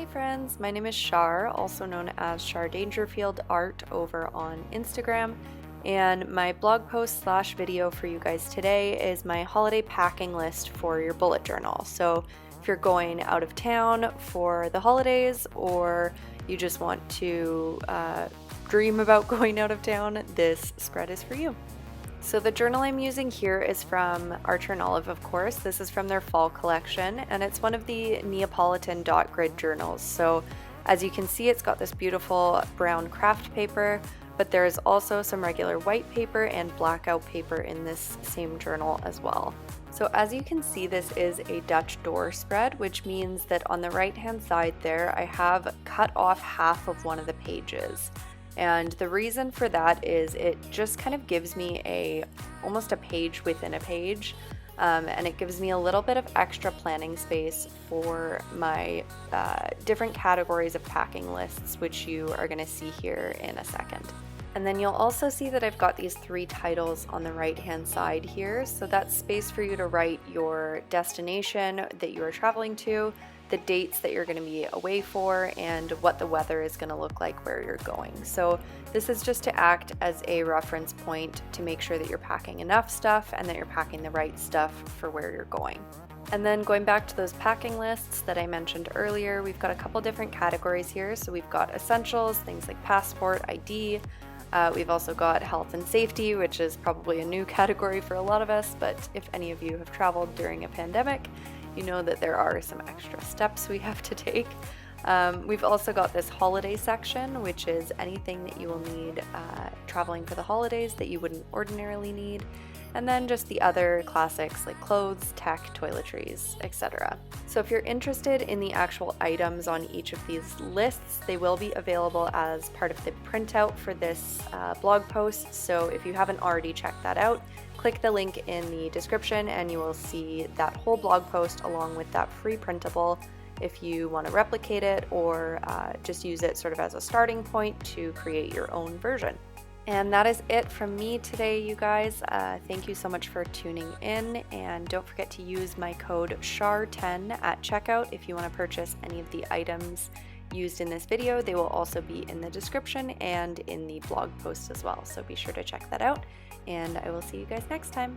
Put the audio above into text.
Hey friends, my name is Char, also known as Char Dangerfield Art over on Instagram, and my blog post slash video for you guys today is my holiday packing list for your bullet journal. So if you're going out of town for the holidays or you just want to dream about going out of town, this spread is for you. So the journal I'm using here is from Archer and Olive, of course. This is from their fall collection, and it's one of the Neapolitan dot grid journals. So as you can see, it's got this beautiful brown craft paper, but there is also some regular white paper and blackout paper in this same journal as well. So as you can see, this is a Dutch door spread, which means that on the right-hand side there, I have cut off half of one of the pages. And the reason for that is it just kind of gives me almost a page within a page, and it gives me a little bit of extra planning space for my different categories of packing lists, which you are going to see here in a second. And then you'll also see that I've got these 3 titles on the right hand side here, so that's space for you to write your destination that you are traveling to, the dates that you're going to be away for, and what the weather is going to look like where you're going. So this is just to act as a reference point to make sure that you're packing enough stuff and that you're packing the right stuff for where you're going. And then going back to those packing lists that I mentioned earlier, we've got a couple different categories here. So we've got essentials, things like passport, ID. We've also got health and safety, which is probably a new category for a lot of us, but if any of you have traveled during a pandemic, you know that there are some extra steps we have to take. We've also got this holiday section, which is anything that you will need traveling for the holidays that you wouldn't ordinarily need. And then just the other classics like clothes, tech, toiletries, etc. So if you're interested in the actual items on each of these lists, they will be available as part of the printout for this blog post. So if you haven't already checked that out, click the link in the description and you will see that whole blog post along with that free printable if you want to replicate it or just use it sort of as a starting point to create your own version. And that is it from me today, you guys. Thank you so much for tuning in, and don't forget to use my code CHAR10 at checkout if you want to purchase any of the items used in this video. They will also be in the description and in the blog post as well, so be sure to check that out, and I will see you guys next time.